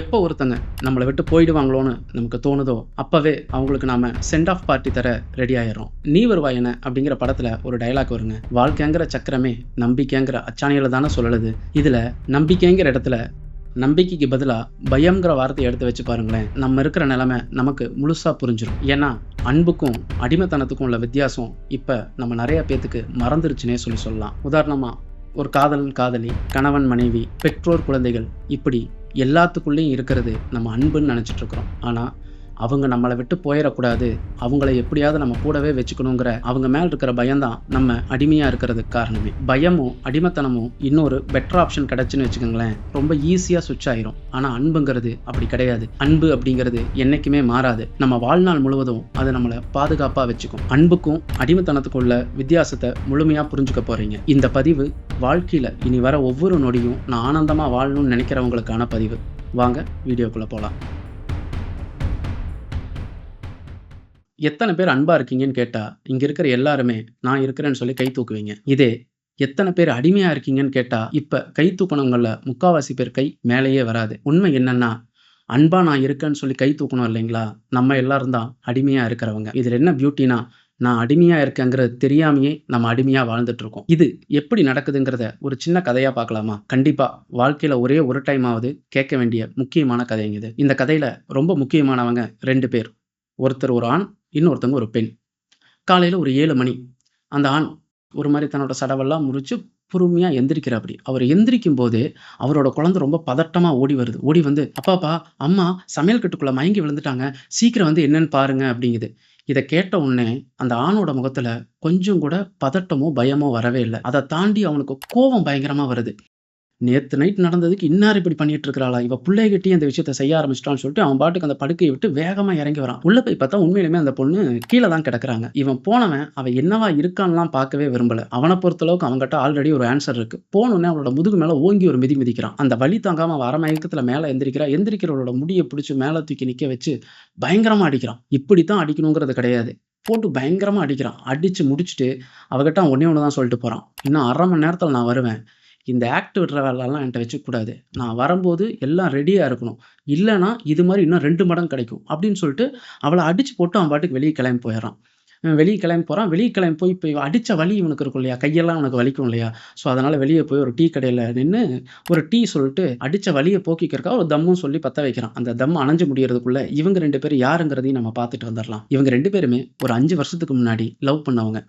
எப்போ ஒருத்தங்க நம்மளை விட்டு போயிடுவாங்களோன்னு நமக்கு தோணுதோ அப்பவே அவங்களுக்கு நாம சென்ட் ஆஃப் பார்ட்டி தர ரெடி ஆயிடுறோம். நீ வருவாயன அப்படிங்கிற படத்துல ஒரு டயலாக் வருங்க. வாழ்க்கைங்கிற சக்கரமே நம்பிக்கைங்கிற அச்சாணியில தானே சொல்லலுது. இதுல நம்பிக்கைங்கிற இடத்துல நம்பிக்கைக்கு பதிலா பயம்ங்கிற வார்த்தையை எடுத்து வச்சு பாருங்களேன். நம்ம இருக்கிற நிலைமை நமக்கு முழுசா புரிஞ்சிடும். ஏன்னா அன்புக்கும் அடிமைத்தனத்துக்கும் உள்ள வித்தியாசம் இப்ப நம்ம நிறைய பேத்துக்கு மறந்துருச்சுன்னே சொல்லலாம். உதாரணமா ஒரு காதலன் காதலி, கணவன் மனைவி, பெற்றோர் குழந்தைகள், இப்படி எல்லாத்துக்குள்ளேயும் இருக்கிறது நம்ம அன்புன்னு நினைச்சிட்டு இருக்கிறோம். ஆனா அவங்க நம்மளை விட்டு போயிடக்கூடாது, அவங்கள எப்படியாவது நம்ம கூடவே வச்சுக்கணுங்கிற அவங்க மேல இருக்கிற பயம்தான் நம்ம அடிமையா இருக்கிறதுக்கு காரணமே. பயமும் அடிமைத்தனமும் இன்னொரு பெட்டர் ஆப்ஷன் கிடைச்சுன்னு வச்சுக்கோங்களேன், ரொம்ப ஈஸியா சுவிட்ச் ஆயிரும். ஆனா அன்புங்கிறது அப்படி கிடையாது. அன்பு அப்படிங்கிறது என்னைக்குமே மாறாது. நம்ம வாழ்நாள் முழுவதும் அது நம்மளை பாதுகாப்பா வச்சுக்கும். அன்புக்கும் அடிமைத்தனத்துக்கும் உள்ள வித்தியாசத்தை முழுமையா புரிஞ்சுக்க போறீங்க. இந்த பதிவு வாழ்க்கையில இனி வர ஒவ்வொரு நொடியும் நான் ஆனந்தமா வாழணும்னு நினைக்கிறவங்களுக்கான பதிவு. வாங்க வீடியோக்குள்ள போலாம். எத்தனை பேர் அன்பா இருக்கீங்கன்னு கேட்டா, இங்க இருக்கிற எல்லாருமே நான் இருக்கிறேன்னு சொல்லி கை தூக்குவீங்க. இதே எத்தனை பேர் அடிமையா இருக்கீங்கன்னு கேட்டா, இப்ப கை தூக்குனவங்கள்ல முக்காவாசி பேர் கை மேலேயே வராது. உண்மை என்னன்னா, அன்பா நான் இருக்கேன்னு சொல்லி கை தூக்கணும் இல்லைங்களா, நம்ம எல்லாரும் தான் அடிமையா இருக்கிறவங்க. இதுல என்ன பியூட்டினா, நான் அடிமையா இருக்கேங்கிறது தெரியாமையே நம்ம அடிமையா வாழ்ந்துட்டு இருக்கோம். இது எப்படி நடக்குதுங்கிறத ஒரு சின்ன கதையா பார்க்கலாமா? கண்டிப்பா வாழ்க்கையில ஒரே ஒரு டைம் ஆவது கேட்க வேண்டிய முக்கியமான கதைங்க இது. இந்த கதையில ரொம்ப முக்கியமானவங்க 2 பேர். ஒருத்தர் ஒரு ஆண், இன்னொருத்தவங்க ஒரு பெண். காலையில ஒரு 7 மணி. அந்த ஆண் ஒரு மாரி தன்னோட சடவெல்லாம் முறிச்சு பொறுமையா எந்திரிக்கிறாப்படி. அவர் எந்திரிக்கும் போதே அவரோட குழந்தை ரொம்ப பதட்டமா ஓடி வருது. ஓடி வந்து, "அப்பாப்பா, அம்மா சமையல் கட்டுக்குள்ள மயங்கி விழுந்துட்டாங்க. சீக்கிரம் வந்து என்னன்னு பாருங்க" அப்படிங்குது. இத கேட்ட உடனே அந்த ஆணோட முகத்துல கொஞ்சம் கூட பதட்டமோ, பயமோ வரவே இல்ல. அத தாண்டி அவனுக்கு கோவம் பயங்கரமா வருது. நேத்து நைட் நடந்ததுக்கு இன்னார் இப்படி பண்ணிட்டு இருக்கிறாளா? இவ புள்ளையகிட்டயும் இந்த விஷயத்த செய்ய ஆரம்பிச்சிட்டான்னு சொல்லிட்டு அவன் பாட்டுக்கு அந்த படுக்கைய விட்டு வேகமா இறங்கி வரான். உள்ள போய் பார்த்தா உண்மையிலுமே அந்த பொண்ணு கீழ தான் கிடக்குறாங்க. இவன் போனவன் அவ என்னவா இருக்கான்லாம் பார்க்கவே விரும்பல. அவன பொறுத்தளவுக்கு அவன்கிட்ட ஆல்ரெடி ஒரு ஆன்சர் இருக்கு. போனோனே அவளோட முதுகு மேல ஓங்கி ஒரு மிதி மிதிக்கிறான். அந்த வலி தாங்காம அவ அரை மயக்கத்துல மேல எந்திரிக்கிறா. எந்திரிக்கிறவளோட முடிய பிடிச்சு மேல தூக்கி நிக்க வச்சு பயங்கரமா அடிக்கிறான். இப்படித்தான் அடிக்கணுங்கிறது கிடையாது. போட்டு பயங்கரமா அடிக்கிறான். அடிச்சு முடிச்சுட்டு அவகிட்ட அவன் ஒண்ணே ஒண்ணு தான் சொல்லிட்டு போறான். "இன்னும் 1/2 மணி நேரத்துல நான் வருவேன். இந்த ஆக்ட் விடுற வேலைலாம் என்ட்ட வச்சுக்கக்கூடாது. நான் வரும்போது எல்லாம் ரெடியா இருக்கணும். இல்லன்னா இது மாரி இன்னும் 2 மடங்கு கிடைக்கும்." அப்படின்னு சொல்லிட்டு அவள அடிச்சு போட்டு அவன் பாட்டுக்கு வெளிய கிளம்பி போயிர்றான். வெளிய கிளம்பி போறான். வெளிய கிளம்பி போய் இப்ப இவன் அடிச்ச வலி இவனுக்கு இருக்கும் இல்லையா? கையெல்லாம் இவனுக்கு வலிக்கும் இல்லையா? ஸோ அதனால வெளிய போய் ஒரு டீ கடையில நின்னு ஒரு டீ சொல்லிட்டு அடிச்ச வலிய போக்கிக்கிறதுக்காக ஒரு தம்மும் சொல்லி பத்த வைக்கிறான். அந்த தம் அணைஞ்சு முடியறதுக்குள்ள இவங்க 2 பேரும் யாருங்கிறதையும் நம்ம பார்த்துட்டு வந்துரலாம். இவங்க 2 பேருமே ஒரு 5 வருஷத்துக்கு முன்னாடி லவ் பண்ணவங்க.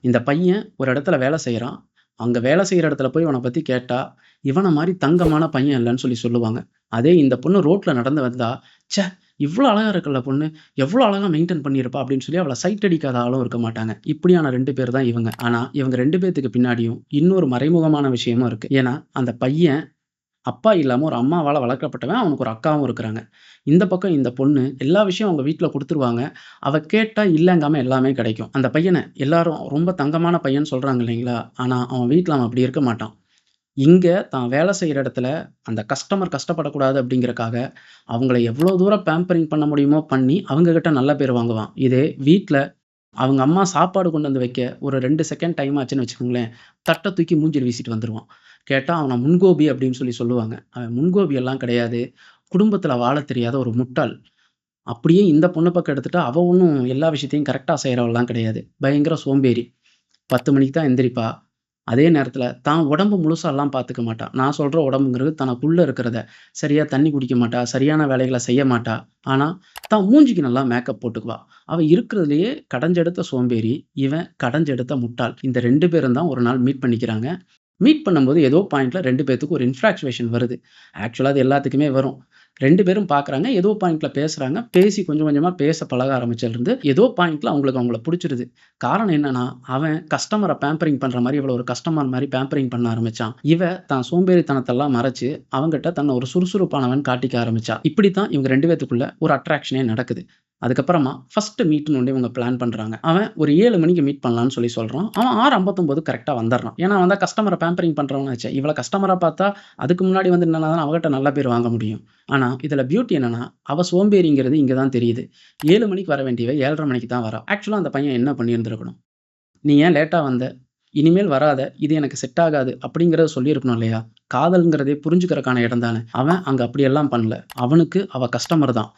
இந்த பையன் ஒரு இடத்துல வேலை செய்றான். அங்க வேலை செய்ற இடத்துல போய் இவன பத்தி கேட்டா, இவன மாரி தங்கமான பையன் இல்லன்னு சொல்லி சொல்லுவாங்க. அதே இந்த பொண்ணு ரோட்ல நடந்து வந்தா, "ச்சே! இவ்ளோ அழகா இருக்குல்ல பொண்ணு. எவ்ளோ அழகா மெயின்டெயின் பண்ணியிருப்பா" அப்படின்னு சொல்லி அவள சைட் அடிக்காத ஆளும் இருக்க மாட்டாங்க. இப்படியான 2 பேர் தான் இவங்க. ஆனா இவங்க 2 பேத்துக்கு பின்னாடியும் இன்னொரு மறைமுகமான விஷயமும் இருக்கு. ஏன்னா, அந்த பையன் அப்பா இல்லாம ஒரு அம்மாவால வளர்க்கப்பட்டவன். அவனுக்கு ஒரு அக்காவும் இருக்கிறாங்க. இந்த பக்கம் இந்த பொண்ணு எல்லா விஷயம் அவங்க வீட்ல குடுத்துருவாங்க. அவ கேட்டா இல்லங்காம எல்லாமே கிடைக்கும். அந்த பையன எல்லாரும் ரொம்ப தங்கமான பையன்னு சொல்றாங்க இல்லைங்களா? ஆனா அவன் வீட்ல அவன் அப்படி இருக்க மாட்டான். இங்க தான் வேலை செய்ற இடத்துல அந்த கஸ்டமர் கஷ்டப்படக்கூடாது அப்படிங்கிறக்காக, அவங்கள எவ்வளோ தூரம் பேம்பரிங் பண்ண முடியுமோ பண்ணி, அவங்க கிட்ட நல்ல பேர் வாங்குவான். இதே வீட்ல அவங்க அம்மா சாப்பாடு கொண்டு வந்து வைக்க ஒரு 2 செகண்ட் டைம் ஆச்சுன்னு வச்சுக்கோங்களேன், தட்ட தூக்கி மூஞ்சில வீசிட்டு வந்துருவான். கேட்டா அவன முன்கோபி அப்படின்னு சொல்லி சொல்லுவாங்க. அவன் முன்கோபி எல்லாம் கிடையாது. குடும்பத்தில வாழத் தெரியாத ஒரு முட்டாள். அப்படியே இந்த பொண்ணு பக்கம் எடுத்துட்டா, அவ ஒண்ணும் எல்லா விஷயத்தையும் கரெக்ட்டா செய்றவள்லாம் கிடையாது. பயங்கர சோம்பேறி. 10 மணிக்கு தான் எந்திரிப்பா. அதே நேரத்தில தான் உடம்பு முழுசாலாம் பார்த்துக்க மாட்டா. நான் சொல்ற உடம்புங்கிறது தனக்குள்ள இருக்கிறத. சரியா தண்ணி குடிக்க மாட்டா. சரியான வேலைகள செய்ய மாட்டா. ஆனா, தான் மூஞ்சிக்கு நல்லா மேக்கப் போட்டுக்குவா. அவ இருக்கிறதுலயே கடைஞ்செடுத்த சோம்பேறி. இவன் கடைஞ்செடுத்த முட்டாள். இந்த 2 பேரும் தான் ஒரு நாள் மீட் பண்ணிக்கிறாங்க. மீட் பண்ணும்போது ஏதோ பாயிண்ட்ல 2 பேத்துக்கும் ஒரு இன்ஃபாக்சுவேஷன் வருது. ஆக்சுவலா அது எல்லாத்துக்குமே வரும். 2 பேரும் பார்க்குறாங்க. ஏதோ பாயிண்ட்ல பேசுறாங்க. பேசி கொஞ்சம் கொஞ்சமா பேச பழக ஆரம்பிச்சதுலருந்து, ஏதோ பாயிண்ட்ல அவங்களுக்கு அவங்கள புடிச்சிருது. காரணம் என்னன்னா, அவன் கஸ்டமர பேம்பரிங் பண்ற மாரி இவள ஒரு கஸ்டமர் மாரி பேம்பரிங் பண்ண ஆரம்பிச்சான். இவ தான் சோம்பேறித்தனத்தெல்லாம் மறைச்சு, அவன்கிட்ட தன்ன ஒரு சுறுசுறுப்பானவன் காட்டிக்க ஆரம்பிச்சா. இப்படித்தான் இவங்க 2 பேத்துக்குள்ள ஒரு அட்ராக்ஷனே நடக்குது. அதுக்கப்புறமா ஃபர்ஸ்ட் மீட்ன்னு ஒண்ணு இவங்க பிளான் பண்றாங்க. அவன் ஒரு 7 மணிக்கு மீட் பண்ணலான்னு சொல்லி சொல்றான். அவன் 6:59 கரெக்ட்டா வந்துர்றான். ஏன்னா, அவன் தான் கஸ்டமர பேம்பரிங் பண்றவனாச்சே. இவள கஸ்டமரா பார்த்தா, அதுக்கு முன்னாடி வந்து நின்னா தானே அவகிட்ட நல்ல பேர் வாங்க முடியும். ஆனா, இதுல பியூட்டி என்னன்னா, அவ சோம்பேறிங்கிறது இங்க தான் தெரியுது. 7 மணிக்கு வர வேண்டியவ 7:30 மணிக்கு தான் வரா. ஆக்சுவலா அந்த பையன் என்ன பண்ணியிருந்திருக்கணும்? "நீ ஏன் லேட்டா வந்த? இனிமேல் வராத. இது எனக்கு செட் ஆகாது அப்படிங்கிறத சொல்லியிருக்கணும் இல்லையா? காதல்ங்கிறதே புரிஞ்சுக்கிறக்கான இடம் தானே. அவன் அங்க அப்படியெல்லாம் பண்ணல. அவனுக்கு அவ கஸ்டமர் தான்.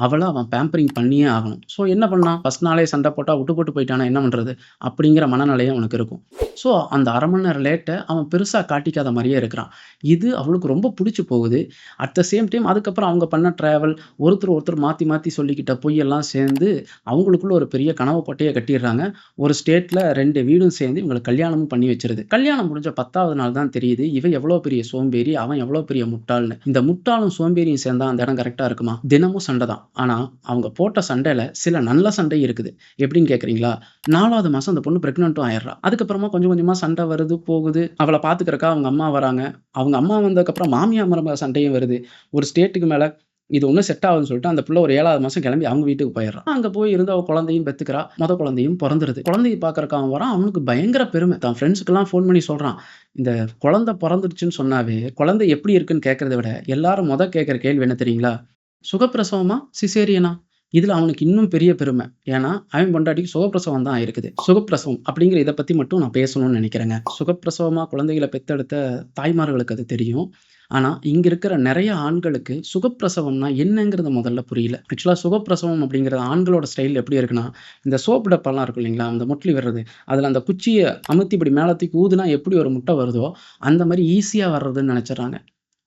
அவள அவன் பேம்பரிங் பண்ணியே ஆகணும். ஸோ என்ன பண்ணான்? ஃபர்ஸ்ட் நாளே சண்டை போட்டா விட்டு போட்டு போயிட்டானா என்ன பண்றது? அப்படிங்கிற மனநிலையும் அவனுக்கு இருக்கும். ஸோ அந்த 1/2 மணி நேரம் லேட்ட அவன் பெருசா காட்டிக்காத மாரியே இருக்கிறான். இது அவளுக்கு ரொம்ப புடிச்சு போகுது. அட் த சேம் டைம் அதுக்கப்புறம் அவங்க பண்ண டிராவல், ஒருத்தர் மாத்தி மாத்தி சொல்லிக்கிட்ட பொய்யெல்லாம் சேர்ந்து, அவங்களுக்குள்ள ஒரு பெரிய கனவு கோட்டைய கட்டிர்றாங்க. ஒரு ஸ்டேட்ல 2 வீடும் சேர்ந்து இவங்களுக்கு கல்யாணமும் பண்ணி வச்சுருது. கல்யாணம் முடிஞ்ச 10வது நாள் தான் தெரியுது, இவ எவ்வளோ பெரிய சோம்பேறி, அவன் எவ்வளோ பெரிய முட்டாள்ன்னு. இந்த முட்டாளும் சோம்பேறியும் சேர்ந்தா அந்த இடம் கரெக்ட்டா இருக்குமா? தினமும் சண்டை தான். ஆனா, அவங்க போட்ட சண்டையில சில நல்ல சண்டை இருக்குது. எப்படின்னு கேட்கிறீங்களா? 4வது மாசம் அந்த பொண்ணு பிரெக்னன்ட்டும் ஆயிடுறா. அதுக்கப்புறமா கொஞ்சம் கொஞ்சமா சண்டை வருது, போகுது. அவள பார்த்துக்கிறதுக்கா அவங்க அம்மா வராங்க. அவங்க அம்மா வந்ததுக்கப்புறம் மாமியார், மருமக சண்டையும் வருது. ஒரு ஸ்டேட்டுக்கு மேல இது ஒண்ணும் செட் ஆகாதுன்னு சொல்லிட்டு அந்த புள்ள ஒரு 7வது மாசம் கிளம்பி அவங்க வீட்டுக்கு போயிடுறான். அங்க போய் இருந்து அவ குழந்தையும் பெத்துக்கிறா. குழந்தையும் பொறந்துருது. குழந்தைய பார்க்கறக்கு அவன் வரான். அவனுக்கு பயங்கர பெருமை. தன் ஃப்ரெண்ட்ஸ்க்கெல்லாம் ஃபோன் பண்ணி சொல்றான். இந்த குழந்தை பொறந்துருச்சுன்னு சொன்னாவே, குழந்தை எப்படி இருக்குன்னு கேட்கிறத விட, எல்லாரும் கேட்கிற கேள்வி என்ன தெரியுங்களா? சுகப்பிரசவமா? சிசேரியனா? இதுல அவனுக்கு இன்னும் பெரிய பெருமை. ஏன்னா, அவன் பொண்டாட்டிக்கு சுகப்பிரசவம் தான் ஆயிருக்குது. சுகப்பிரசவம் அப்படிங்கிற இத பத்தி மட்டும் நான் பேசணும்னு நெனைக்கிறேங்க. சுகப்பிரசவமா குழந்தைகள பெத்தெடுத்த தாய்மார்களுக்கு அது தெரியும். ஆனா, இங்க இருக்கிற நெறைய ஆண்களுக்கு சுகப்பிரசவம்னா என்னங்கிறது முதல்ல புரியல. ஆக்சுவலா சுகப்பிரசவம் அப்படிங்கிறது ஆண்களோட ஸ்டைல் எப்படி இருக்குன்னா, இந்த சோப்பு டப்பாலாம் இருக்கும் இல்லைங்களா? அந்த முட்லி விடுறது. அதுல அந்த குச்சிய அமுத்தி இப்படி மேல தூக்கி ஊதுனா எப்படி ஒரு முட்டை வருதோ, அந்த மாரி ஈஸியா வர்றதுன்னு நெனைச்சுர்றாங்க.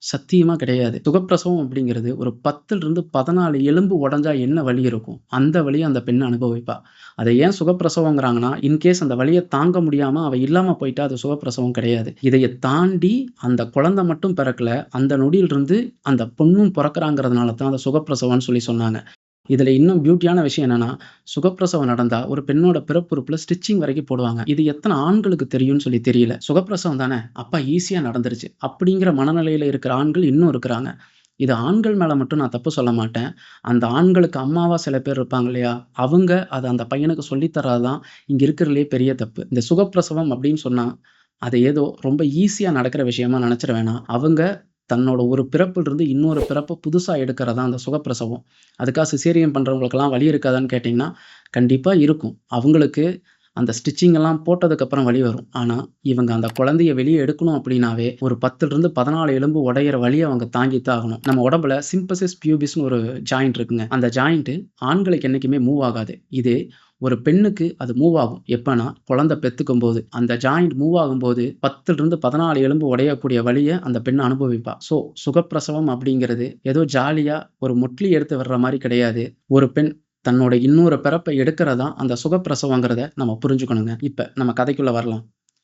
சத்தியமா கிடையாது. சுகப்பிரசவம் அப்படிங்கிறது ஒரு 10லிருந்து 14 எலும்பு உடைஞ்சா என்ன வலி இருக்கும்? அந்த வலிய அந்த பெண் அனுபவிப்பா. அத ஏன் சுகப்பிரசவம்ங்கிறாங்கன்னா, இன்கேஸ் அந்த வலிய தாங்க முடியாம அவ இல்லாம போயிட்டா அது சுகப்பிரசவம் கிடையாது. இதைய தாண்டி அந்த குழந்தை மட்டும் பிறக்கல. அந்த நொடியிலிருந்து அந்த பொண்ணும் பொறக்குறாங்கிறதுனால தான் அத சுகப்பிரசவம்னு சொல்லி சொன்னாங்க. இதுல இன்னும் பியூட்டியான விஷயம் என்னன்னா, சுகப்பிரசவம் நடந்தா ஒரு பெண்ணோட பிறப்புறுப்புல ஸ்டிச்சிங் வரைக்கும் போடுவாங்க. இது எத்தன ஆண்களுக்கு தெரியும்னு சொல்லி தெரியல. சுகப்பிரசவம் தானே, அப்ப ஈஸியா நடந்துருச்சு. அப்படிங்கிற மனநிலையில இருக்கிற ஆண்கள் இன்னும் இருக்கிறாங்க. இது ஆண்கள் மேல மட்டும் நான் தப்பு சொல்ல மாட்டேன். அந்த ஆண்களுக்கு அம்மாவா சில பேர் இருப்பாங்க இல்லையா? அவங்க அத அந்த பையனுக்கு சொல்லி தர்றது தான் இங்க இருக்கிறதுலயே பெரிய தப்பு. இந்த சுகப்பிரசவம் அப்படின்னு சொன்னா, அது ஏதோ ரொம்ப ஈஸியா நடக்கிற விஷயமா நெனச்சிட வேணாம். அவங்க தன்னோட ஒரு பிறப்பிலிருந்து இன்னொரு பிறப்ப புதுசா எடுக்கிறது தான் அந்த சுகப்பிரசவம். அதுக்காக சிசேரியன் பண்றவங்களுக்கெல்லாம் வலி இருக்காதான்னு கேட்டீங்கன்னா, கண்டிப்பா இருக்கும். அவங்களுக்கு அந்த ஸ்டிச்சிங் எல்லாம் போட்டதுக்கப்புறம் வலி வரும். ஆனா, இவங்க அந்த குழந்தைய வெளிய எடுக்கணும் அப்படின்னாவே, ஒரு 10லிருந்து 14 எலும்பு உடையிற வலிய அவங்க தாங்கித்தான் ஆகணும். நம்ம உடம்புல சிம்பசிஸ் பியூபிஸ்ன்னு ஒரு ஜாயிண்ட் இருக்குங்க. அந்த ஜாயிண்ட் ஆண்களுக்கு என்னைக்குமே மூவ் ஆகாது. இதே ஒரு பெண்ணுக்கு அது மூவ் ஆகும். எப்பன்னா, குழந்தை பெத்துக்கும்போது. அந்த ஜாயிண்ட் மூவ் ஆகும்போது 10லிருந்து 14 எலும்பு உடையக்கூடிய வலிய அந்த பெண் அனுபவிப்பா. ஸோ, சுகப்பிரசவம் அப்படிங்கிறது ஏதோ ஜாலியா ஒரு முட்லி எடுத்து விடுற மாரி கிடையாது. ஒரு பெண் தன்னோட இன்னொரு பிறப்ப எடுக்கிறது தான் அந்த சுகப்பிரசவங்கிறத நம்ம புரிஞ்சுக்கணுங்க. இப்ப நம்ம கதைக்குள்ள வரலாம்.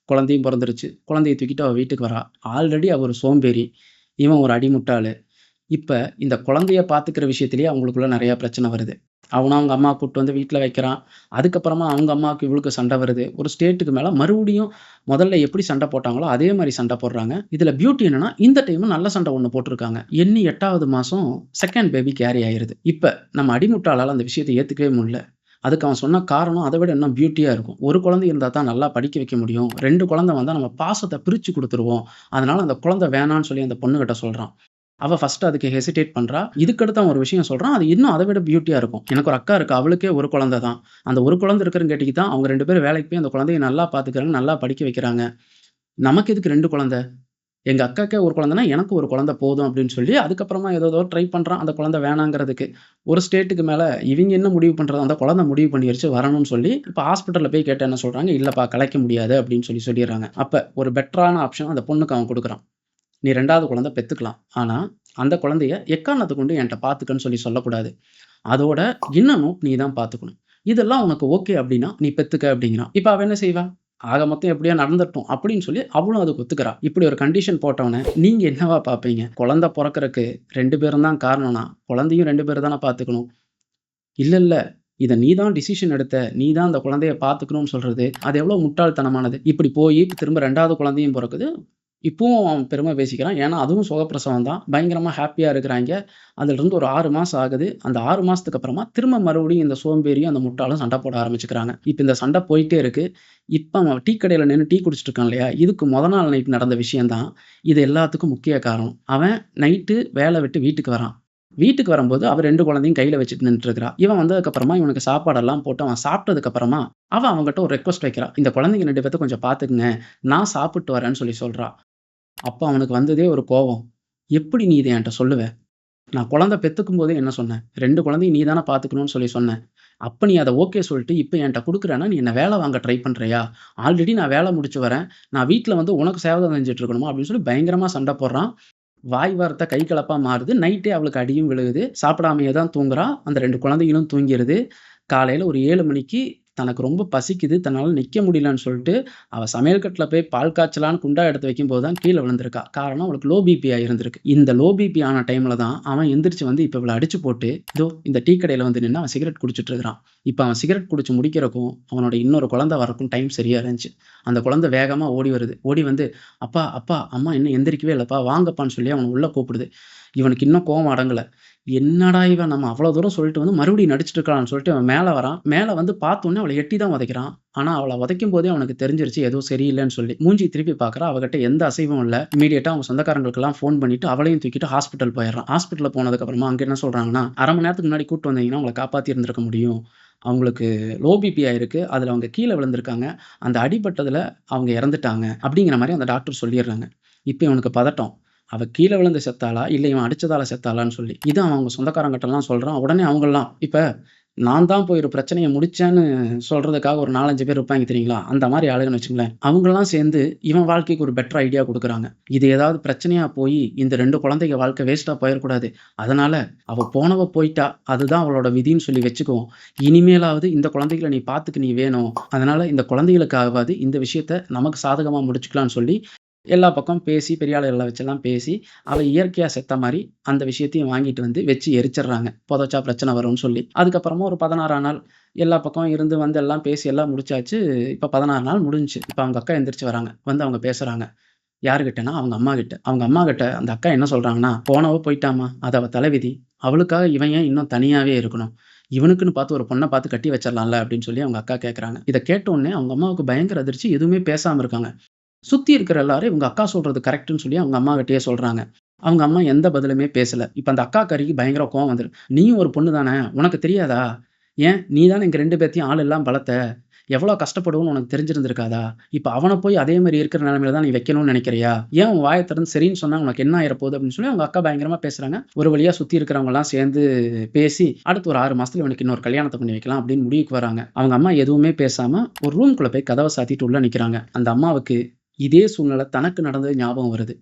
குழந்தையும் பொறந்துருச்சு. குழந்தைய தூக்கிட்டு அவ வீட்டுக்கு வரா. ஆல்ரெடி அவ ஒரு சோம்பேறி. இவன் ஒரு அடிமுட்டாளு. இப்ப இந்த குழந்தைய பார்த்துக்கிற விஷயத்திலேயே அவங்களுக்குள்ள நெறைய பிரச்சனை வருது. அவனும் அவங்க அம்மா கூட்டு வந்து வீட்ல வைக்கிறான். அதுக்கப்புறமா அவங்க அம்மாவுக்கு இவளுக்கு சண்டை வருது. ஒரு ஸ்டேட்டுக்கு மேல மறுபடியும் முதல்ல எப்படி சண்டை போட்டாங்களோ, அதே மாரி சண்டை போடுறாங்க. இதுல பியூட்டி என்னன்னா, இந்த டைமும் நல்ல சண்டை ஒண்ணு போட்டுருக்காங்க. எண்ணி 8வது மாசம் 2ண்ட் பேபி கேரி ஆயிருது. இப்ப நம்ம அடிமுட்டாளால அந்த விஷயத்த ஏத்துக்கவே முடியல. அதுக்கு அவன் சொன்ன காரணம் அத விட இன்னும் பியூட்டியா இருக்கும். ஒரு குழந்தை இருந்தா தான் நல்லா படிக்க வைக்க முடியும். 2 குழந்தை வந்தா நம்ம பாசத்த பிரிச்சு குடுத்துருவோம். அதனால அந்த குழந்தை வேணான்னு சொல்லி அந்த பொண்ணுகிட்ட சொல்றான். அவ ஃபர்ஸ்ட் அதுக்கு ஹெசிடேட் பண்றா. இதுக்கடுத்து அவன் ஒரு விஷயம் சொல்றான். அது இன்னும் அத விட பியூட்டியா இருக்கும். எனக்கு ஒரு அக்கா இருக்கா. அவளுக்கே ஒரு குழந்தை தான். அந்த ஒரு குழந்தை இருக்கிறங்காட்டிக்கு தான் அவங்க 2 பேரும் வேலைக்கு போய் அந்த குழந்தைய நல்லா பார்த்துக்கிறாங்க. நல்லா படிக்க வைக்கிறாங்க. நமக்கு எதுக்கு 2 குழந்தை? எங்க அக்காக்கே ஒரு குழந்தைன்னா, எனக்கு ஒரு குழந்தை போதும் அப்படின்னு சொல்லி, அதுக்கப்புறமா ஏதேதோ ட்ரை பண்றான். அந்த குழந்தை வேணாங்கிறதுக்கு. ஒரு ஸ்டேட்டுக்கு மேல இவிங்க என்ன முடிவு பண்றது? அந்த குழந்தை முடிவு பண்ணிருச்சு வரணும்னு சொல்லி, இப்ப ஹாஸ்பிட்டல்ல போய் கேட்டா என்ன சொல்றாங்க? "இல்லப்பா கலைக்க முடியாது" அப்படின்னு சொல்லிர்றாங்க. அப்ப ஒரு பெட்டரான ஆப்ஷன் அந்த பொண்ணுக்கு அவன் குடுக்குறான். "நீ 2வது குழந்தை பெத்துக்கலாம். ஆனா, அந்த குழந்தைய எக்காரணத்த கொண்டும் என்ட்ட பார்த்துக்கன்னு சொல்லி சொல்லக்கூடாது. அதோட இன்னமும் நீ தான் பார்த்துக்கணும். இதெல்லாம் உனக்கு ஓகே அப்டின்னா, நீ பெத்துக்க" அப்டிங்கிறான். இப்ப அவ என்ன செய்வா? ஆக மொத்தம் எப்படியோ நடந்துரட்டும் அப்படின்னு சொல்லி அவளும் அதுக்கு ஒத்துக்கிறா. இப்படி ஒரு கண்டிஷன் போட்டவன நீங்க என்னவா பார்ப்பீங்க? குழந்தை பொறக்கறக்கு 2 பேரும் தான் காரணம்னா, குழந்தையும் 2 பேரு தான பார்த்துக்கணும். இல்ல, இல்ல. இத நீ தான் டிசிஷன் எடுத்த. நீ தான் அந்த குழந்தைய பார்த்துக்கணும்னு சொல்றது, அது எவ்வளோ முட்டாள்தனமானது. இப்படி போயி திரும்ப 2வது குழந்தையும் பொறக்குது. இப்பவும் அவன் பெருமை பேசிக்கிறான். ஏன்னா, அதுவும் சுகப்பிரசவம் தான். பயங்கரமா ஹேப்பியா இருக்கிறாய்ங்க. அதிலிருந்து ஒரு 6 மாசம் ஆகுது. அந்த 6 மாசத்துக்கு அப்புறமா திரும்ப மறுபடியும் இந்த சோம்பேறியும், அந்த முட்டாளும் சண்டை போட ஆரம்பிச்சுக்கிறாங்க. இப்ப இந்த சண்டை போயிட்டே இருக்கு. இப்ப அவன் டீ கடையில நின்னு டீ குடிச்சிட்டு இருக்கான் இல்லையா? இதுக்கு நாள் நைட் நடந்த விஷயம் தான். இது எல்லாத்துக்கும் முக்கிய காரணம். அவன் நைட்டு வேல விட்டு வீட்டுக்கு வரான். வீட்டுக்கு வரும்போது அவ 2 குழந்தையும் கையில வச்சுட்டு நின்னுட்டுருக்கிறா. இவன் வந்ததுக்கப்புறமா இவனுக்கு சாப்பாடெல்லாம் போட்டு அவன் சாப்பிட்டதுக்கப்புறமா, அவ அவன்கிட்ட ஒரு ரெக்வெஸ்ட் வைக்கிறா. "இந்த குழந்தைங்க 2 பேத்த கொஞ்சம் பார்த்துக்கங்க. நான் சாப்பிட்டு வரேன்னு" சொல்றா. அப்ப அவனுக்கு வந்ததே ஒரு கோவம். "எப்படி நீ இத என்ட்ட சொல்லுவ? நான் குழந்தை பெத்துக்கும்போதே என்ன சொன்னேன்? 2 குழந்தையும் நீ தான பார்த்துக்கணும்னு சொன்னேன். அப்ப நீ அத ஓகே சொல்லிட்டு, இப்ப என்ட்ட குடுக்குறேன்னா, நீ என்ன வேல வாங்க ட்ரை பண்றியா? ஆல்ரெடி நான் வேல முடிச்சு வரேன். நான் வீட்ல வந்து உனக்கு சேவை தான் செஞ்சுட்டு இருக்கணுமா?" அப்படின்னு சொல்லி பயங்கரமா சண்ட போடுறான். வாய் வார்த்தை கை கலப்பா மாறுது. நைட்டே அவளுக்கு அடியும் விழுகுது. சாப்பிடாமயே தான் தூங்குறா. அந்த 2 குழந்தைகளும் தூங்கிருது. காலையில ஒரு 7 மணிக்கு தனக்கு ரொம்ப பசிக்குது. தன்னால நிக்க முடியலன்னு சொல்லிட்டு, அவ சமையல் கட்டுல போய் பால் காய்ச்சலான்னு குண்டா எடுத்து வைக்கும்போது தான் கீழ விழுந்திருக்கா. காரணம் அவளுக்கு லோ பிபி ஆயிருந்திருக்கு. இந்த லோ பிபி ஆன டைம்ல தான் அவன் எந்திரிச்சு வந்து இப்ப இவள அடிச்சு போட்டு, இதோ இந்த டீ கடையில வந்து நின்னு அவன் சிகரெட் குடிச்சிட்டு இருக்கிறான். இப்ப அவன் சிகரெட் குடிச்சு முடிக்கிறக்கும், அவனோட இன்னொரு குழந்தை வரக்கும் டைம் சரியா இருந்துச்சு. அந்த குழந்தை வேகமா ஓடி வருது. ஓடி வந்து, "அப்பா, அப்பா, அம்மா இன்னும் எந்திரிக்கவே இல்லப்பா. வாங்கப்பான்னு" சொல்லி அவன உள்ள கூப்பிடுது. இவனுக்கு இன்னும் கோவம் அடங்கல. என்னடா இவன் நம்ம அவ்வளோ தூரம் சொல்லிட்டு வந்து மறுபடியும் நடிச்சுட்டு இருக்கான்னு சொல்லிட்டு அவன் மேல வரான். மேல வந்து பார்த்தோனே அவள எட்டி தான் உதைக்கிறான். ஆனா அவள உதைக்கும்போதே அவனுக்கு தெரிஞ்சிருச்சு ஏதோ சரியில்லன்னு சொல்லி. மூஞ்சிய திருப்பி பார்க்குறான். அவகிட்ட எந்த அசைவும் இல்ல. இம்மீடியட்டா அவங்க சொந்தக்காரங்களுக்கெல்லாம் ஃபோன் பண்ணிட்டு அவளையும் தூக்கிட்டு ஹாஸ்பிட்டல் போயிடுறான். ஹாஸ்பிட்டல்ல போனதுக்கப்புறமா அங்க என்ன சொல்றாங்கன்னா, "1/2 மணி நேரத்துக்கு முன்னாடி கூட்டு வந்தீங்கன்னா, உங்கள காப்பாத்தி இருந்திருக்க முடியும். அவங்களுக்கு லோ பிபி ஆயிருக்கு. அதுல அவங்க கீழ விழுந்திருக்காங்க. அந்த அடிபட்டதுல அவங்க இறந்துட்டாங்க." அப்படிங்கிற மாரி அந்த டாக்டர் சொல்லிர்றாங்க. இப்ப இவனுக்கு பதட்டம். அவ கீழ விழுந்து செத்தாளா? இல்ல இவன் அடிச்சதால செத்தாளான்னு சொல்லி. இத அவன் அவங்க சொந்தக்காரங்கட்டலாம் சொல்றான். உடனே அவங்கலாம் இப்ப நான் தான் போய் ஒரு பிரச்சனைய முடிச்சேன்னு சொல்றதுக்காக ஒரு 4, 5 பேர் இருப்பாங்க தெரியுங்களா? அந்த மாரி ஆளுங்கன்னு வச்சுக்கங்களேன். அவங்கலாம் சேர்ந்து இவன் வாழ்க்கைக்கு ஒரு பெட்டர் ஐடியா குடுக்குறாங்க. இது ஏதாவது பிரச்சனையா போயி இந்த 2 குழந்தைங்க வாழ்க்கை வேஸ்ட்டா போயிறக்கூடாது. அதனால அவ போனவ போயிட்டா. அதுதான் அவளோட விதின்னு சொல்லி வச்சுக்குவோம். இனிமேலாவது இந்த குழந்தைகள நீ பார்த்துக்க நீ வேணும். அதனால இந்த குழந்தைகளுக்காகவாது இந்த விஷயத்த நமக்கு சாதகமா முடிச்சுக்கலான்னு சொல்லி எல்லா பக்கம் பேசி, பெரிய ஆளுகள வச்செல்லாம் பேசி, அவ இயற்கையா செத்த மாரி அந்த விஷயத்தையும் வாங்கிட்டு வந்து வச்சு எரிச்சர்றாங்க. புதைச்சா பிரச்சனை வரும்னு சொல்லி. அதுக்கப்புறமா ஒரு 16ஆம் நாள் எல்லா பக்கம் இருந்து வந்து எல்லாம் பேசி எல்லாம் முடிச்சாச்சு. இப்ப 16 நாள் முடிஞ்சுச்சு. இப்ப அவங்க அக்கா எந்திரிச்சு வராங்க. வந்து அவங்க பேசுறாங்க. யாருகிட்டன்னா, அவங்க அம்மாகிட்ட. அவங்க அம்மாகிட்ட அந்த அக்கா என்ன சொல்றாங்கன்னா, "போனவ போயிட்டாம்மா. அது அவ தலைவிதி. அவளுக்காக இவன் ஏன் இன்னும் தனியாவே இருக்கணும்? இவனுக்குன்னு பார்த்து ஒரு பொண்ண பார்த்து கட்டி வச்சிரலாம்ல." அப்படின்னு சொல்லி அவங்க அக்கா கேட்கறாங்க. இத கேட்ட உடனே அவங்க அம்மாவுக்கு பயங்கர அதிர்ச்சி. எதுவுமே பேசாம இருக்காங்க. சுத்தி இருக்கிற எல்லாரும் இவங்க அக்கா சொல்றது கரெக்ட்ன்னு சொல்லி அவங்க அம்மாகிட்டயே சொல்றாங்க. அவங்க அம்மா எந்த பதிலுமே பேசல. இப்ப அந்த அக்காக்காரிக்கு பயங்கர கோவம் வந்துரும். "நீயும் ஒரு பொண்ணு தானே! உனக்கு தெரியாதா? ஏன் நீ தானே எங்க 2 பேத்தையும் ஆள் எல்லாம் வளர்த்த. எவ்வளோ கஷ்டப்படுவோம்னு உனக்கு தெரிஞ்சிருந்திருக்காதா? இப்ப அவன போய் அதே மாரி இருக்கிற நிலைமையில தான் நீ வைக்கணும்னு நினைக்கிறியா? ஏன் உன் வாய திறந்து சரின்னு சொன்னா உனக்கு என்ன ஆயிறப்போகுது?" அப்படின்னு சொல்லி அவங்க அக்கா பயங்கரமா பேசுறாங்க. ஒரு வழியா சுத்தி இருக்கிறவங்கலாம் சேர்ந்து பேசி, அடுத்து ஒரு 6 மாசத்துல இவனுக்கு இன்னொரு கல்யாணத்த பண்ணி வைக்கலாம் அப்படின்னு முடிவுக்கு வராங்க. அவங்க அம்மா எதுவுமே பேசாம ஒரு ரூம்குள்ள போய் கதவ சாத்திட்டு உள்ள நிக்கிறாங்க. அந்த அம்மாவுக்கு இதே சூழ்நிலை தனக்கு நடந்தது ஞாபகம் வருது.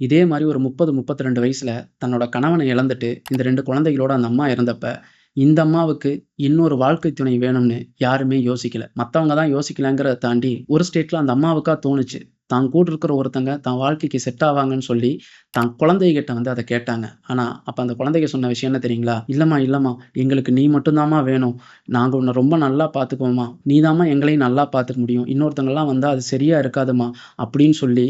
இதே மாரி ஒரு 30, 32 வயசுல தன்னோட கணவன இழந்துட்டு, இந்த 2 குழந்தைகளோட அந்த அம்மா இருந்தப்ப, இந்த அம்மாவுக்கு இன்னொரு வாழ்க்கை துணை வேணும்னு யாருமே யோசிக்கல. மத்தவங்க தான் யோசிக்கலங்கிறத தாண்டி, ஒரு ஸ்டேட்ல அந்த அம்மாவுக்கா தோணுச்சு. தான் கூட இருக்கிற ஒருத்தங்க தன் வாழ்க்கைக்கு செட் ஆவாங்கன்னு சொல்லி, தான் குழந்தைகிட்ட வந்து அத கேட்டாங்க. ஆனா, அப்ப அந்த குழந்தைக சொன்ன விஷயம் என்ன தெரியுங்களா? "இல்லம்மா, இல்லம்மா. எங்களுக்கு நீ மட்டும் தாம்மா வேணும். நாங்க உன்ன ரொம்ப நல்லா பார்த்துக்குவோம்மா. நீ தாம்மா எங்களையும் நல்லா பார்த்துக்க முடியும். இன்னொருத்தவங்கலாம் வந்தா அது சரியா இருக்காதும்மா." அப்படின்னு சொல்லி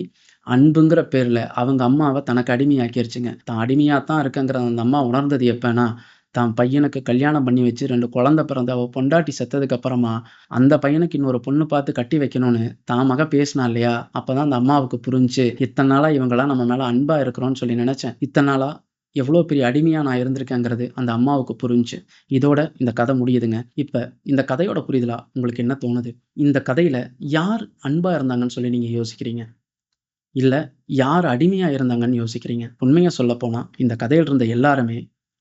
அன்புங்கிற பேர்ல அவங்க அம்மாவ தனக்கு அடிமையாக்கிருச்சுங்க. தான் அடிமையா தான் இருக்கேங்கிறத அந்த அம்மா உணர்ந்தது எப்பன்னா, தான் பையனுக்கு கல்யாணம் பண்ணி வச்சு 2 குழந்தை பிறந்து அவ பொண்டாட்டி செத்ததுக்கு அப்புறமா, அந்த பையனுக்கு இன்னொரு பொண்ணு பார்த்து கட்டி வைக்கணும்னு தான் மக பேசினா இல்லையா? அப்பதான் அந்த அம்மாவுக்கு புரிஞ்சுச்சு. இத்தன நாளா இவங்கலாம் நம்ம மேல அன்பா இருக்கிறோம்னு சொல்லி நெனச்சேன். இத்தன நாளா எவ்வளோ பெரிய அடிமையா நான் இருந்திருக்கேங்கிறது அந்த அம்மாவுக்கு புரிஞ்சுச்சு. இதோட இந்த கதை முடியுதுங்க. இப்ப இந்த கதையோட புரிதலா உங்களுக்கு என்ன தோணுது? இந்த கதையில யார் அன்பா இருந்தாங்கன்னு சொல்லி நீங்க யோசிக்கிறீங்க? இல்ல யார் அடிமையா இருந்தாங்கன்னு யோசிக்கிறீங்க? உண்மைய சொல்லப்போனா, இந்த கதையில இருந்த எல்லாருமே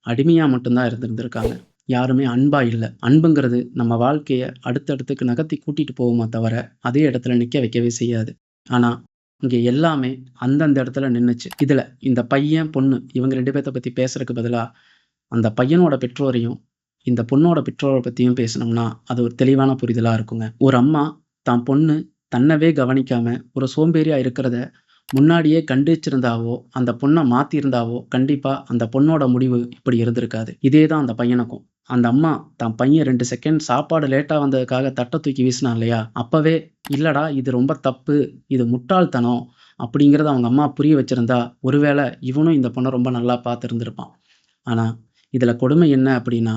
அடிமையா மட்டும் தான் இருந்திருக்காங்க. யாருமே அன்பா இல்ல. அன்புங்கிறது நம்ம வாழ்க்கைய அடுத்த இடத்துக்கு நகர்த்தி கூட்டிட்டு போகுமே தவிர, அதே இடத்துல நிக்க வைக்கவே செய்யாது. ஆனா, இங்க எல்லாமே அந்தந்த இடத்துல நின்னுச்சு. இதுல இந்த பையன், பொண்ணு இவங்க 2 பேத்த பத்தி பேசுறதுக்கு பதிலா, அந்த பையனோட பெற்றோரையும், இந்த பொண்ணோட பெற்றோர பத்தியும் பேசுனோம்னா, அது ஒரு தெளிவான புரிதலா இருக்குங்க. ஒரு அம்மா தான் பொண்ணு தன்னவே கவனிக்காம, ஒரு சோம்பேறியா இருக்கிறத முன்னாடியே கண்டிச்சிருந்தாவோ, அந்த பொண்ண மாத்தியிருந்தாவோ, கண்டிப்பா அந்த பொண்ணோட முடிவு இப்படி இருந்திருக்காது. இதே தான் அந்த பையனுக்கும். அந்த அம்மா தான் பையன் 2 செகண்ட் சாப்பாடு லேட்டா வந்ததுக்காக தட்ட தூக்கி வீசினான் இல்லையா? அப்பவே இல்லடா இது ரொம்ப தப்பு. இது முட்டாள்தனம். அப்படிங்கிறத அவங்க அம்மா புரிய வச்சிருந்தா, ஒருவேள இவனும் இந்த பொண்ண ரொம்ப நல்லா பார்த்திருந்திருப்பான். ஆனா, இதுல கொடுமை என்ன அப்படின்னா,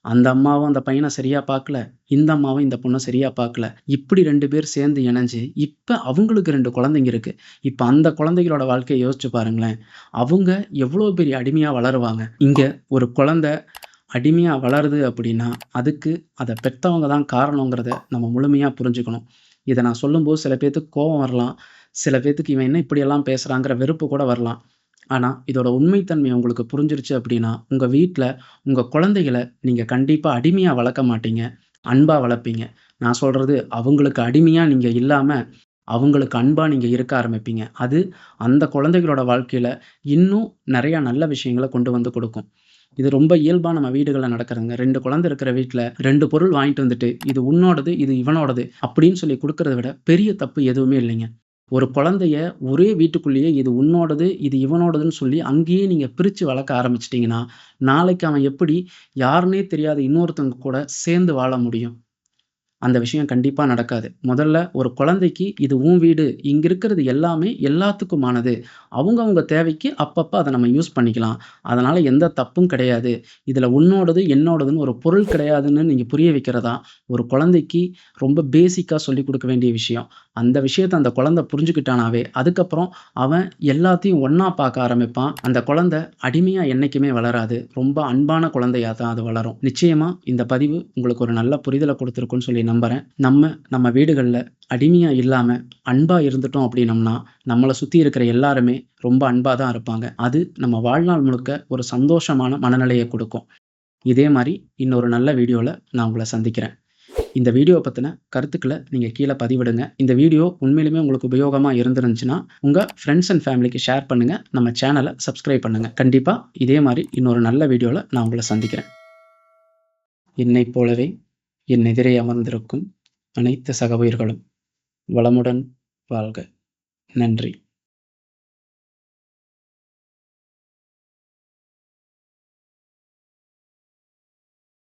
அந்த அம்மாவும் அந்த பையன சரியா பார்க்கல. இந்த அம்மாவும் இந்த பொண்ண சரியா பார்க்கல. இப்படி 2 பேர் சேர்ந்து இணைஞ்சு, இப்ப அவங்களுக்கு 2 குழந்தைங்க இருக்கு. இப்ப அந்த குழந்தைகளோட வாழ்க்கைய யோசிச்சு பாருங்களேன். அவங்க எவ்வளோ பெரிய அடிமையா வளருவாங்க. இங்க ஒரு குழந்தை அடிமையா வளருது அப்படின்னா, அதுக்கு அத பெத்தவங்க தான் காரணங்கிறத நம்ம முழுமையா புரிஞ்சுக்கணும். இத நான் சொல்லும்போது சில பேத்துக்கு கோவம் வரலாம். சில பேத்துக்கு இவன் என்ன இப்படியெல்லாம் பேசுறாங்கிற வெறுப்பு கூட வரலாம். ஆனா, இதோட உண்மை தன்மை உங்களுக்கு புரிஞ்சிருச்சு அப்படின்னா, உங்க வீட்ல உங்க குழந்தைகள நீங்க கண்டிப்பா அடிமையா வளர்க்க மாட்டீங்க. அன்பா வளர்ப்பீங்க. நான் சொல்றது அவங்களுக்கு அடிமையா நீங்க இல்லாம, அவங்களுக்கு அன்பா நீங்க இருக்க ஆரம்பிப்பீங்க. அது அந்த குழந்தைகளோட வாழ்க்கையில இன்னும் நெறைய நல்ல விஷயங்கள கொண்டு வந்து குடுக்கும். இது ரொம்ப இயல்பா நம்ம வீடுகள்ல நடக்கிறதுங்க. 2 குழந்தை இருக்கிற வீட்ல 2 பொருள் வாங்கிட்டு வந்துட்டு, இது உன்னோடது, இது இவனோடது அப்படின்னு சொல்லி குடுக்கிறத விட பெரிய தப்பு எதுவுமே இல்லைங்க. ஒரு குழந்தைய ஒரே வீட்டுக்குள்ளேயே இது உன்னோடது, இது இவனோடதுன்னு சொல்லி அங்கேயே நீங்க பிரிச்சு வளர்க்க ஆரம்பிச்சுட்டீங்கன்னா, நாளைக்கு அவன் எப்படி யாருன்னே தெரியாத இன்னொருத்தவங்க கூட சேர்ந்து வாழ முடியும்? அந்த விஷயம் கண்டிப்பா நடக்காது. முதல்ல ஒரு குழந்தைக்கு இது உன் வீடு. இங்க இருக்கிறது எல்லாமே எல்லாத்துக்குமானது. அவங்கவங்க தேவைக்கு அப்பப்ப அத நம்ம யூஸ் பண்ணிக்கலாம். அதனால எந்த தப்பும் கிடையாது. இதுல உன்னோடது, என்னோடதுன்னு ஒரு பொருள் கிடையாதுன்னு நீங்க புரிய வைக்கிறது தான் ஒரு குழந்தைக்கு ரொம்ப பேசிக்கா சொல்லிக் குடுக்க வேண்டிய விஷயம். அந்த விஷயத்த அந்த குழந்தை புரிஞ்சுக்கிட்டானாவே, அதுக்கப்புறம் அவன் எல்லாத்தையும் ஒண்ணா பார்க்க ஆரம்பிப்பான். அந்த குழந்தை அடிமையா என்னைக்குமே வளராது. ரொம்ப அன்பான குழந்தையா தான் அது வளரும். நிச்சயமா இந்த பதிவு உங்களுக்கு ஒரு நல்ல புரிதல குடுத்திருக்கும்னு சொல்லி நம்புறேன். நம்ம வீடுகள்ல அடிமையா இல்லாம, அன்பா இருந்துட்டோம் அப்படின்னம்னா, நம்மள சுத்தி இருக்கிற எல்லாருமே ரொம்ப அன்பா தான் இருப்பாங்க. அது நம்ம வாழ்நாள் முழுக்க ஒரு சந்தோஷமான மனநிலைய குடுக்கும். இதே மாரி இன்னொரு நல்ல வீடியோல நான் உங்கள சந்திக்கிறேன். இந்த வீடியோவ பத்தின கருத்துக்கள நீங்க கீழ பதிவிடுங்க. இந்த வீடியோ உண்மையிலுமே உங்களுக்கு உபயோகமா இருந்திருந்துச்சுன்னா, உங்க ஃபிரெண்ட்ஸ் அண்ட் ஃபேமிலிக்கு ஷேர் பண்ணுங்க. நம்ம சேனல சப்ஸ்கிரைப் பண்ணுங்க. கண்டிப்பா இதே மாரி இன்னொரு நல்ல வீடியோல நான் உங்கள சந்திக்கிறேன். என்னைப் போலவே என் எதிரே அமர்ந்திருக்கும் அனைத்து சக உயிர்களும் வளமுடன் வாழ்க. நன்றி.